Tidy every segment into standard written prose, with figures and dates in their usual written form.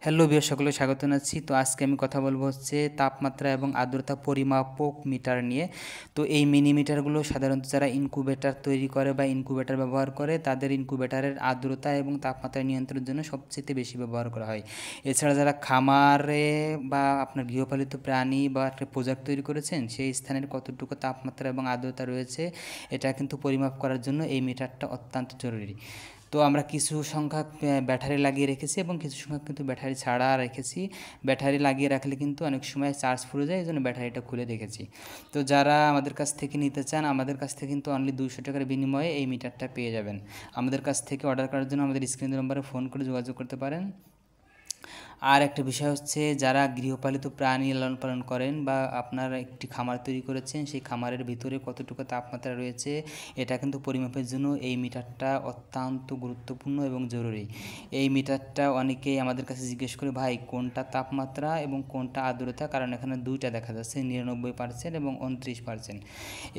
Hello বিয়ার সকলে স্বাগত জানাচ্ছি। তো আজকে আমি কথা বলবো হচ্ছে তাপমাত্রা এবং আর্দ্রতা পরিমাপক মিটার নিয়ে। তো এই মিনি মিটারগুলো সাধারণত যারা ইনকিউবেটর তৈরি করে বা ইনকিউবেটর ব্যবহার করে তাদের ইনকিউবেটরের আর্দ্রতা এবং তাপমাত্রা নিয়ন্ত্রণের জন্য সবচেয়ে বেশি ব্যবহার করা হয়। এছাড়া যারা খামারে বা আপনার গৃহপালিত প্রাণী বা একটা প্রোজেক্ট তৈরি করেছেন সেই স্থানের কতটুকু তাপমাত্রা এবং আর্দ্রতা রয়েছে এটা কিন্তু পরিমাপ করার জন্য এই মিটারটা অত্যন্ত জরুরি। তো আমরা কিছু সংখ্যক ব্যাটারি লাগিয়ে রেখেছি এবং কিছু সংখ্যক কিন্তু ব্যাটারি ছাড়া রেখেছি। ব্যাটারি লাগিয়ে রাখলে কিন্তু অনেক সময় চার্জ ফুরে যায়, এই জন্য ব্যাটারিটা খুলে রেখেছি। তো যারা আমাদের কাছ থেকে নিতে চান, আমাদের কাছ থেকে কিন্তু অনলি 200 টাকার বিনিময়ে এই মিটারটা পেয়ে যাবেন। আমাদের কাছ থেকে অর্ডার করার জন্য আমাদের স্ক্রিনের নম্বরে ফোন করে যোগাযোগ করতে পারেন। আর একটা বিষয় হচ্ছে যারা গৃহপালিত প্রাণী লালন পালন করেন বা আপনারা একটি খামার তৈরি করেছেন, সেই খামারের ভিতরে কতটুকু তাপমাত্রা রয়েছে এটা কিন্তু পরিমাপের জন্য এই মিটারটা অত্যন্ত গুরুত্বপূর্ণ এবং জরুরি। এই মিটারটা অনেকেই আমাদের কাছে জিজ্ঞেস করে, ভাই কোনটা তাপমাত্রা এবং কোনটা আর্দ্রতা, কারণ এখানে দুইটা দেখা যাচ্ছে 99% এবং 29%।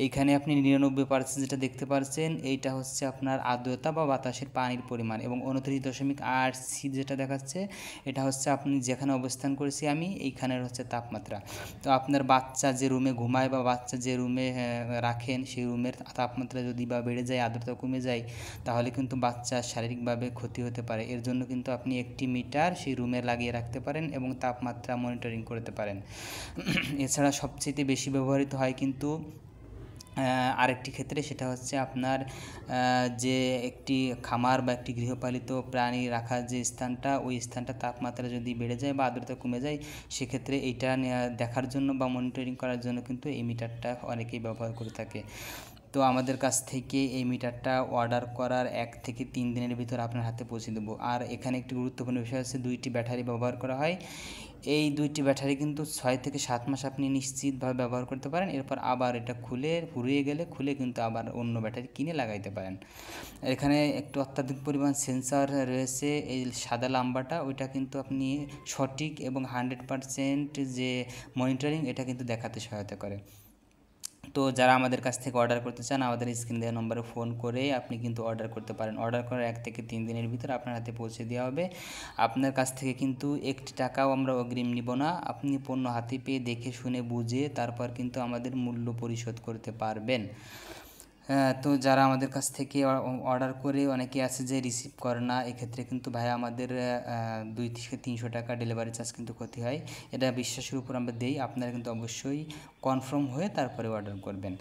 এইখানে আপনি 99% যেটা দেখতে পাচ্ছেন এইটা হচ্ছে আপনার আর্দ্রতা বা বাতাসের পানির পরিমাণ, এবং 29.8 যেটা দেখাচ্ছে এটা হচ্ছে আপনি যেখানে অবস্থান করেছি আমি এইখানের হচ্ছে তাপমাত্রা। তো আপনার বাচ্চা যে রুমে ঘুমায় বা বাচ্চা যে রুমে রাখেন সেই রুমের তাপমাত্রা যদি বা বেড়ে যায়, আর্দ্রতা কমে যায়, তাহলে কিন্তু বাচ্চার শারীরিকভাবে ক্ষতি হতে পারে। এর জন্য কিন্তু আপনি একটি মিটার সেই রুমে লাগিয়ে রাখতে পারেন এবং তাপমাত্রা মনিটরিং করতে পারেন। এছাড়া সবচেয়ে বেশি ব্যবহৃত হয় কিন্তু আরেকটি ক্ষেত্রে, সেটা হচ্ছে আপনার যে একটি খামার বা একটি গৃহপালিত প্রাণী রাখার যে স্থানটা, ওই স্থানটা তাপমাত্রা যদি বেড়ে যায় বা আর্দ্রতা কমে যায়, সেক্ষেত্রে এইটা দেখার জন্য বা মনিটরিং করার জন্য কিন্তু এই মিটারটা অনেকেই ব্যবহার করে থাকে। তো আমাদের কাছ থেকে এই মিটারটা অর্ডার করার 1 থেকে 3 দিনের ভিতর আপনার হাতে পৌঁছে দেবো। আর এখানে একটি গুরুত্বপূর্ণ বিষয় হচ্ছে 2টি ব্যাটারি ব্যবহার করা হয়। এই 2টি ব্যাটারি কিন্তু 6 থেকে 7 মাস আপনি নিশ্চিতভাবে ব্যবহার করতে পারেন। এরপর আবার এটা খুলে ফুরিয়ে গেলে খুলে কিন্তু আবার অন্য ব্যাটারি কিনে লাগাইতে পারেন। এখানে একটু অত্যাধিক পরিমাণ সেন্সর রয়েছে। এই সাদা লাম্বাটা ওইটা কিন্তু আপনি সঠিক এবং 100% যে মনিটরিং এটা কিন্তু দেখাতে সহায়তা করে। তো যারা আমাদের কাছ থেকে অর্ডার করতে চান, আমাদের স্ক্রিন দেওয়া নম্বরে ফোন করে আপনি কিন্তু অর্ডার করতে পারেন। অর্ডার করার 1 থেকে 3 দিনের ভিতর আপনার হাতে পৌঁছে দেওয়া হবে। আপনার কাছ থেকে কিন্তু একটি টাকাও আমরা অগ্রিম নিব না। আপনি পণ্য হাতে পেয়ে দেখে শুনে বুঝে তারপর কিন্তু আমাদের মূল্য পরিশোধ করতে পারবেন। তো যারা আমাদের কাছ থেকে অর্ডার করে অনেকে আছে যে রিসিভ করে না, এক্ষেত্রে কিন্তু ভাই আমাদের 200 থেকে 300 টাকা ডেলিভারি চার্জ কিন্তু ক্ষতি হয়। এটা বিশ্বাসের উপর আমরা দেই, আপনারা কিন্তু অবশ্যই কনফার্ম হয়ে তারপরে অর্ডার করবেন।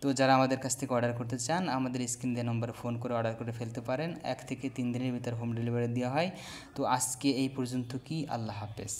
তো যারা আমাদের কাছ থেকে অর্ডার করতে চান, আমাদের স্ক্রিন দেওয়া নম্বরে ফোন করে অর্ডার করে ফেলতে পারেন। 1 থেকে 3 দিনের ভিতর হোম ডেলিভারি দেওয়া হয়। তো আজকে এই পর্যন্ত, কি আল্লাহ হাফেজ।